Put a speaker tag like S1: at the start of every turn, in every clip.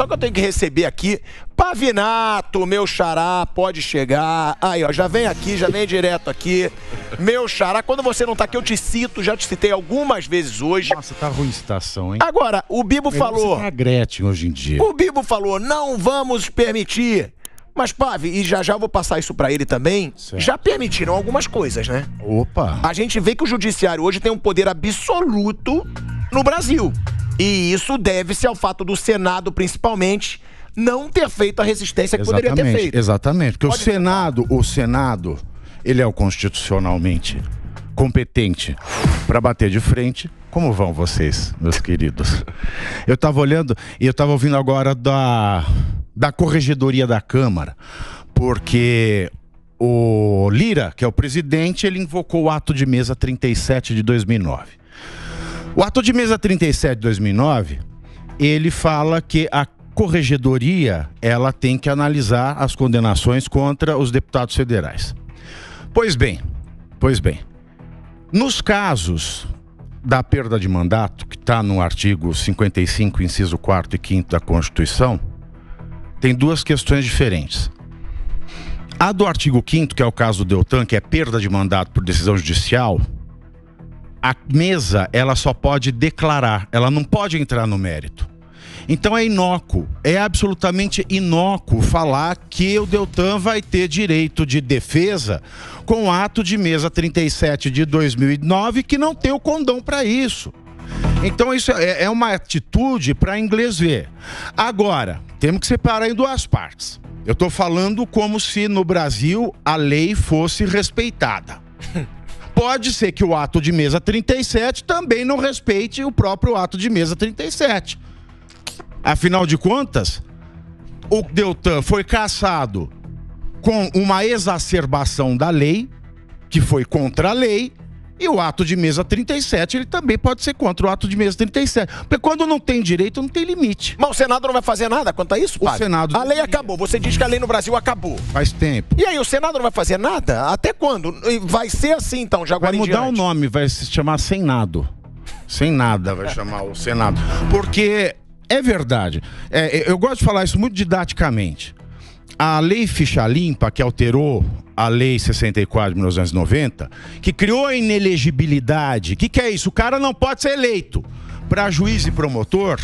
S1: Só que eu tenho que receber aqui Pavinato, meu xará, pode chegar. Aí, ó, já vem aqui, já vem direto aqui. Meu xará, quando você não tá aqui, eu te cito, já te citei algumas vezes hoje.
S2: Nossa, tá ruim a situação, hein?
S1: Agora, o Bibo falou...
S2: Você tá Gretchen hoje em dia.
S1: O Bibo falou, não vamos permitir. Mas, Pavi, e já eu vou passar isso pra ele também,
S2: certo.
S1: Já permitiram algumas coisas, né?
S2: Opa!
S1: A gente vê que o judiciário hoje tem um poder absoluto no Brasil. E isso deve-se ao fato do Senado, principalmente, não ter feito a resistência que poderia ter feito.
S2: Exatamente, porque
S1: Pode
S2: o Senado, ele é o constitucionalmente competente para bater de frente. Como vão vocês, meus queridos? Eu estava olhando e eu estava ouvindo agora da Corregedoria da Câmara, porque o Lira, que é o presidente, ele invocou o ato de mesa 37 de 2009. O ato de mesa 37 de 2009, ele fala que a Corregedoria, ela tem que analisar as condenações contra os deputados federais. Pois bem, nos casos da perda de mandato, que está no artigo 55, inciso 4º e 5º da Constituição, tem duas questões diferentes. A do artigo 5º, que é o caso do Deltan, que é perda de mandato por decisão judicial, a mesa, ela só pode declarar, ela não pode entrar no mérito. Então é inócuo, é absolutamente inócuo falar que o Deltan vai ter direito de defesa com o ato de mesa 37 de 2009, que não tem o condão para isso. Então isso é uma atitude para inglês ver. Agora, temos que separar em duas partes. Eu estou falando como se no Brasil a lei fosse respeitada. Pode ser que o ato de mesa 37 também não respeite o próprio ato de mesa 37. Afinal de contas, o Deltan foi cassado com uma exacerbação da lei, que foi contra a lei, e o ato de mesa 37, ele também pode ser contra o ato de mesa 37. Porque quando não tem direito, não tem limite.
S1: Mas o Senado não vai fazer nada quanto a isso,
S2: O Senado...
S1: A lei acabou. Você diz que a lei no Brasil acabou.
S2: Faz tempo.
S1: E aí, o Senado não vai fazer nada? Até quando? Vai ser assim, então, já agora
S2: Vai mudar o nome, vai se chamar Senado. Sem nada vai chamar o Senado. Porque é verdade. Eu gosto de falar isso muito didaticamente. A lei Ficha Limpa, que alterou a lei 64 de 1990, que criou a inelegibilidade. O que é isso? O cara não pode ser eleito para juiz e promotor.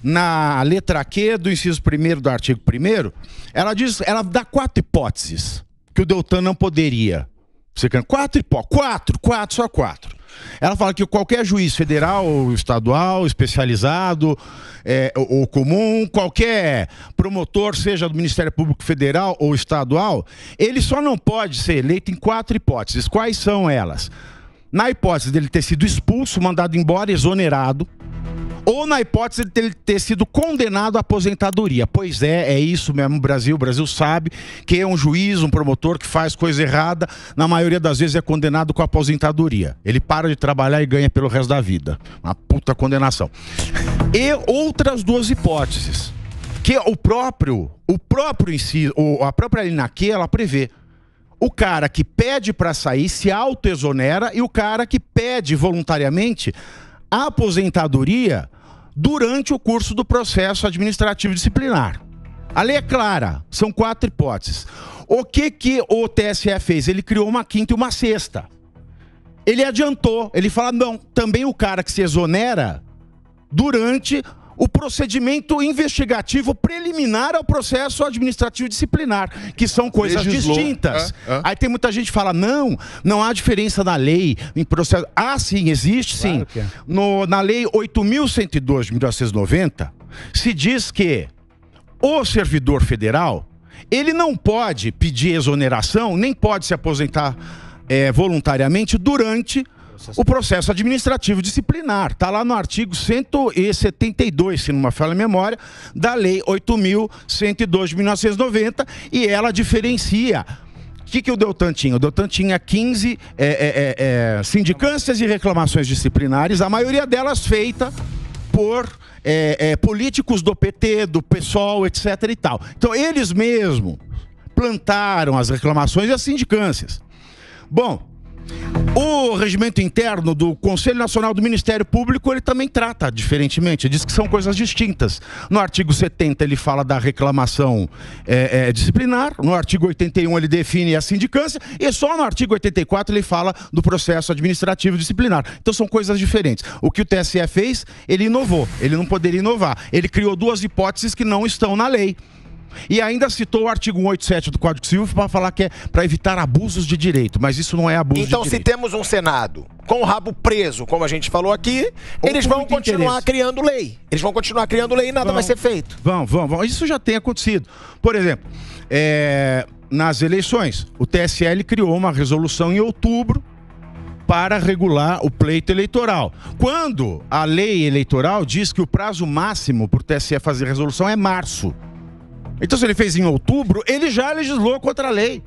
S2: Na letra Q do inciso 1º do artigo 1º, ela dá 4 hipóteses que o Deltan não poderia. Você quer 4 hipóteses? 4, só 4. Ela fala que qualquer juiz federal ou estadual, especializado ou comum, qualquer promotor, seja do Ministério Público Federal ou estadual, ele só não pode ser eleito em 4 hipóteses. Quais são elas? Na hipótese dele ter sido expulso, mandado embora, exonerado, ou na hipótese de ele ter sido condenado à aposentadoria. Pois é isso mesmo, o Brasil sabe que é um juiz, um promotor que faz coisa errada, na maioria das vezes é condenado com aposentadoria. Ele para de trabalhar e ganha pelo resto da vida. Uma puta condenação. E outras 2 hipóteses, que a própria linha Q, ela prevê. O cara que pede para sair se auto-exonera e o cara que pede voluntariamente a aposentadoria durante o curso do processo administrativo disciplinar. A lei é clara, são 4 hipóteses. O que o TSE fez? Ele criou uma 5ª e uma 6ª. Ele adiantou, ele fala, não, também o cara que se exonera durante o procedimento investigativo preliminar ao processo administrativo disciplinar, que são coisas distintas. Aí tem muita gente que fala, não há diferença na lei, em processo... Ah, sim, existe sim. Claro na lei 8.102 de 1990, se diz que o servidor federal, ele não pode pedir exoneração, nem pode se aposentar voluntariamente durante o processo administrativo disciplinar. Está lá no artigo 172, se não me falha a memória, da lei 8.102 de 1990, e ela diferencia. O que o Deltan tinha? O Deltan tinha 15 sindicâncias e reclamações disciplinares, a maioria delas feita por políticos do PT, do PSOL, etc. e tal. Então, eles mesmos plantaram as reclamações e as sindicâncias. Bom, O regimento interno do Conselho Nacional do Ministério Público, ele também trata diferentemente, diz que são coisas distintas. No artigo 70 ele fala da reclamação disciplinar, no artigo 81 ele define a sindicância e só no artigo 84 ele fala do processo administrativo disciplinar. Então são coisas diferentes. O que o TSE fez, ele inovou, ele não poderia inovar. Ele criou duas hipóteses que não estão na lei. E ainda citou o artigo 187 do Código Civil para falar que é para evitar abusos de direito, mas isso não é abuso de direito.
S1: Então, se temos um Senado com o rabo preso, como a gente falou aqui, eles vão continuar criando lei. Eles vão continuar criando lei e nada vai ser feito.
S2: Vão. Isso já tem acontecido. Por exemplo, nas eleições, o TSE criou uma resolução em outubro para regular o pleito eleitoral. Quando a lei eleitoral diz que o prazo máximo para o TSE fazer resolução é março. Então, se ele fez em outubro, ele já legislou contra a lei.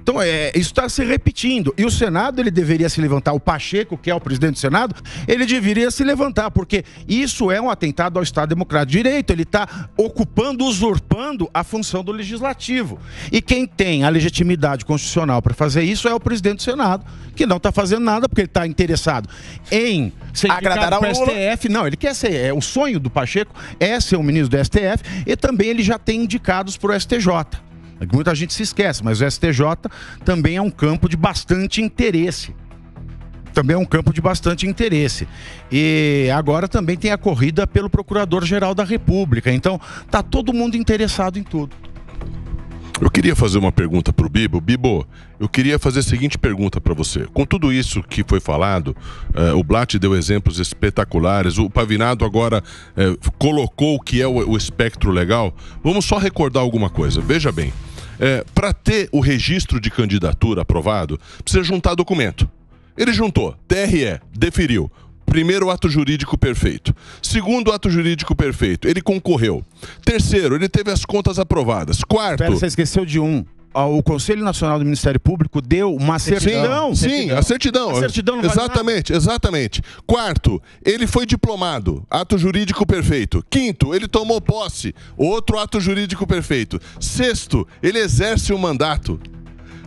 S2: Então, isso está se repetindo. E o Senado, ele deveria se levantar. O Pacheco, que é o presidente do Senado, ele deveria se levantar, porque isso é um atentado ao Estado Democrático de Direito. Ele está usurpando a função do Legislativo. E quem tem a legitimidade constitucional para fazer isso é o presidente do Senado, que não está fazendo nada, porque ele está interessado em ser
S1: agradar ao
S2: STF. Não, ele quer ser. O sonho do Pacheco é ser um ministro do STF, e também ele já tem indicados para o STJ. Muita gente se esquece, mas o STJ também é um campo de bastante interesse. E agora também tem a corrida pelo Procurador-Geral da República. Então, tá todo mundo interessado em tudo.
S3: Eu queria fazer uma pergunta para o Bibo. Bibo, eu queria fazer a seguinte pergunta para você. Com tudo isso que foi falado, o Blatt deu exemplos espetaculares, o Pavinato agora colocou o que é o espectro legal. Vamos só recordar alguma coisa. Veja bem, para ter o registro de candidatura aprovado, precisa juntar documento. Ele juntou, TRE, deferiu. Primeiro, ato jurídico perfeito. Segundo, ato jurídico perfeito. Ele concorreu. Terceiro, ele teve as contas aprovadas. Quarto...
S2: Pera, você esqueceu de um. O Conselho Nacional do Ministério Público deu uma certidão.
S3: Sim, a certidão.
S2: A certidão não vale nada.
S3: Exatamente. Quarto, ele foi diplomado. Ato jurídico perfeito. Quinto, ele tomou posse. Outro ato jurídico perfeito. Sexto, ele exerce o mandato.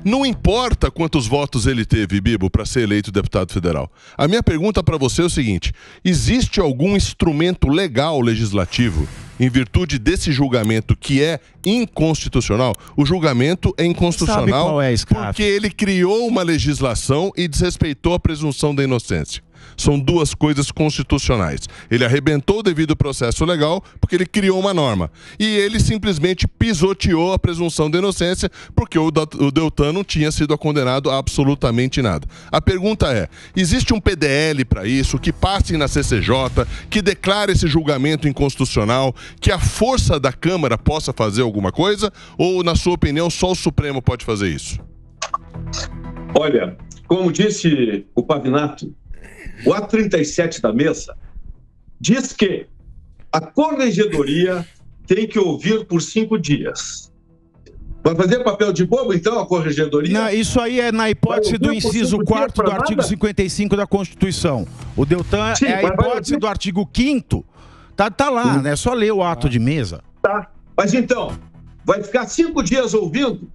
S3: Não importa quantos votos ele teve, Bibo, para ser eleito deputado federal. A minha pergunta para você é o seguinte: existe algum instrumento legal legislativo em virtude desse julgamento que é inconstitucional? O julgamento é inconstitucional.
S2: Sabe qual é, Scarpa?
S3: Porque ele criou uma legislação e desrespeitou a presunção da inocência. São duas coisas constitucionais. Ele arrebentou o devido processo legal porque ele criou uma norma. E ele simplesmente pisoteou a presunção da inocência porque o Deltan não tinha sido condenado a absolutamente nada. A pergunta é, existe um PDL para isso, que passe na CCJ, que declare esse julgamento inconstitucional, que a força da Câmara possa fazer alguma coisa? Ou, na sua opinião, só o Supremo pode fazer isso?
S4: Olha, como disse o Pavinato, o ato 37 da mesa diz que a corregedoria tem que ouvir por 5 dias. Vai fazer papel de bobo, então, a corregedoria?
S2: Não, isso aí é na hipótese do inciso 4º do artigo 55 da Constituição. O Deltan é a hipótese do artigo 5º. Tá lá, né? É só ler o ato de mesa.
S4: Tá. Mas então, vai ficar 5 dias ouvindo?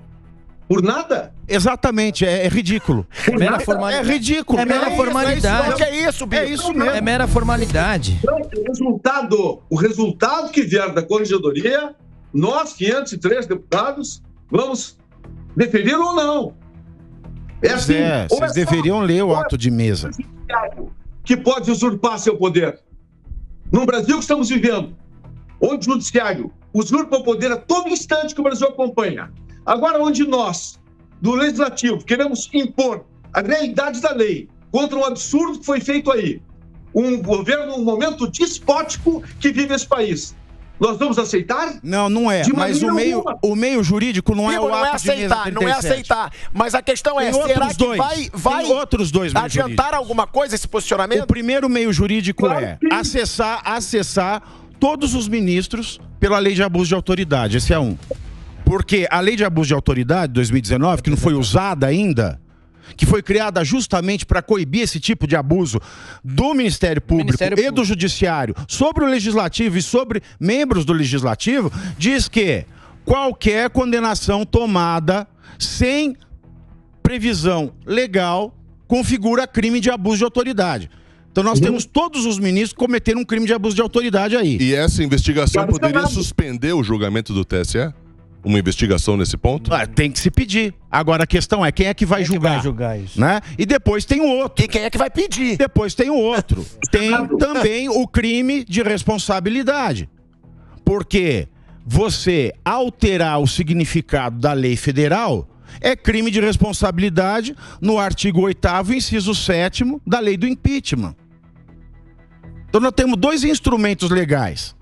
S4: Por nada?
S2: Exatamente, é ridículo.
S5: É mera formalidade.
S2: É ridículo.
S5: É mera formalidade.
S1: O que é isso, Bibo?
S2: É isso mesmo.
S5: É mera formalidade.
S4: Então, o resultado que vier da corregedoria, nós, 503 deputados, vamos deferir ou não. É assim.
S2: Vocês deveriam ler o ato de mesa.
S4: Que pode usurpar seu poder. No Brasil que estamos vivendo, onde o judiciário usurpa o poder a todo instante que o Brasil acompanha. Agora, onde nós, do Legislativo, queremos impor a realidade da lei contra um absurdo que foi feito aí, um governo, um momento despótico que vive esse país, nós vamos aceitar?
S2: Não, não é. Mas o meio jurídico não é o ato de mesa 37.
S1: Não é aceitar. Mas a questão é, será que vai
S2: outros dois
S1: adiantar alguma coisa esse posicionamento?
S2: O primeiro meio jurídico é acessar todos os ministros pela lei de abuso de autoridade. Esse é um. Porque a lei de abuso de autoridade, 2019, que não foi usada ainda, que foi criada justamente para coibir esse tipo de abuso do Ministério Público e do Judiciário sobre o Legislativo e sobre membros do Legislativo, diz que qualquer condenação tomada sem previsão legal configura crime de abuso de autoridade. Então nós temos todos os ministros cometendo um crime de abuso de autoridade aí.
S3: E essa investigação poderia suspender o julgamento do TSE? Uma investigação nesse ponto?
S2: Tem que se pedir. Agora a questão é quem é que vai julgar?
S5: Vai julgar isso?
S2: Né? E depois tem o outro.
S1: E quem é que vai pedir?
S2: Depois tem o outro. Tem também o crime de responsabilidade. Porque você alterar o significado da lei federal é crime de responsabilidade no artigo 8º, inciso 7º da lei do impeachment. Então nós temos dois instrumentos legais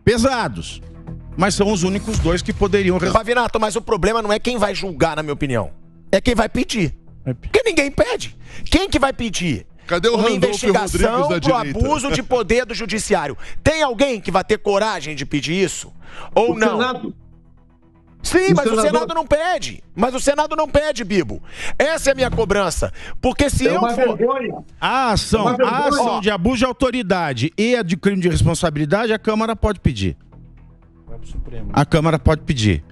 S2: pesados, mas são os únicos dois que poderiam...
S1: Pavinato, mas o problema não é quem vai julgar, na minha opinião. É quem vai pedir. Porque ninguém pede. Quem que vai pedir?
S3: Cadê o
S1: uma
S3: Randolfo
S1: investigação
S3: Rodrigues da
S1: pro
S3: direita?
S1: abuso de poder do judiciário. Tem alguém que vai ter coragem de pedir isso? Ou não?
S4: Senado.
S1: Sim, mas o Senado não pede. Mas o Senado não pede, Bibo. Essa é a minha cobrança. Porque se eu for...
S4: vergonha.
S2: A ação de abuso de autoridade e a de crime de responsabilidade, a Câmara pode pedir. A Câmara pode pedir.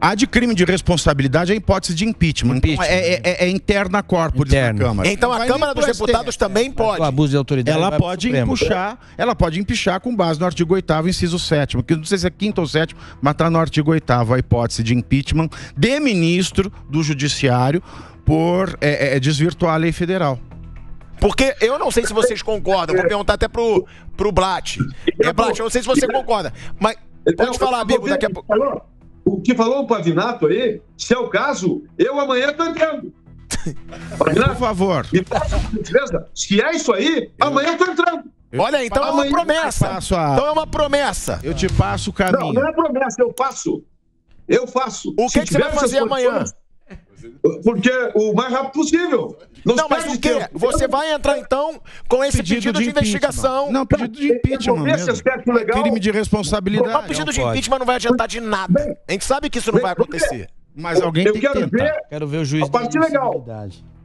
S2: A de crime de responsabilidade é a hipótese de impeachment. Então, é interna corporis da Câmara.
S1: Então a Câmara dos Deputados também pode.
S5: O abuso de autoridade
S2: Ela pode empuxar com base no artigo 8º, inciso 7º, que não sei se é 5º ou 7º, mas está no artigo 8º, a hipótese de impeachment de ministro do Judiciário por desvirtuar a lei federal.
S1: Porque eu não sei se vocês concordam, vou perguntar até pro Blatt. Blatt, eu não sei se você concorda, mas pode falar, Bibo, daqui a pouco.
S4: O que falou o Pavinato aí, se é o caso, eu amanhã estou entrando.
S2: Por favor.
S4: Me faça uma gentileza. Se é isso aí, amanhã eu estou entrando.
S1: Olha, então é uma promessa. Então é uma promessa.
S2: Eu te passo o caminho.
S4: Não é promessa, eu faço. Eu faço.
S1: O que você vai fazer amanhã?
S4: Porque o mais rápido possível.
S1: Não, mas o quê? Você vai entrar, então, com esse pedido de investigação.
S2: Não, pedido de impeachment mesmo. Crime de responsabilidade.
S1: Mas pedido de impeachment não vai adiantar de nada. A gente sabe que isso não vai acontecer.
S2: Mas alguém tem que tentar.
S5: Quero ver o juiz
S4: a parte legal.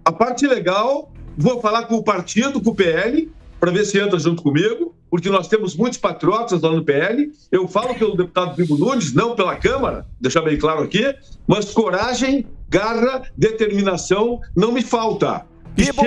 S4: A parte legal, vou falar com o partido, com o PL, para ver se entra junto comigo, porque nós temos muitos patriotas lá no PL. Eu falo pelo deputado Bibo Nunes, não pela Câmara, deixar bem claro aqui, mas coragem, garra, determinação não me falta.
S1: Bibo,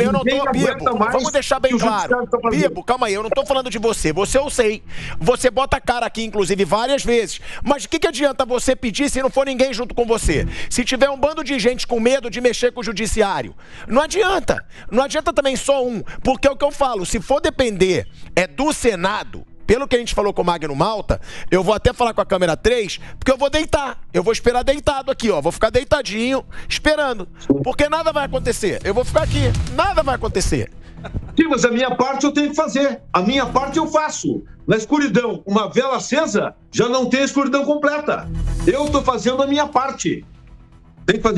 S1: eu não tô... Bibo, vamos deixar bem claro. Bibo, calma aí, eu não tô falando de você. Você eu sei. Você bota a cara aqui, inclusive, várias vezes. Mas o que adianta você pedir se não for ninguém junto com você? Se tiver um bando de gente com medo de mexer com o judiciário. Não adianta. Não adianta também só um. Porque é o que eu falo, se for depender do Senado... Pelo que a gente falou com o Magno Malta, eu vou até falar com a câmera 3, porque eu vou deitar. Eu vou esperar deitado aqui, ó. Vou ficar deitadinho, esperando. Porque nada vai acontecer. Eu vou ficar aqui. Nada vai acontecer.
S4: Sim, mas a minha parte eu tenho que fazer. A minha parte eu faço. Na escuridão, uma vela acesa já não tem a escuridão completa. Eu estou fazendo a minha parte. Tem que fazer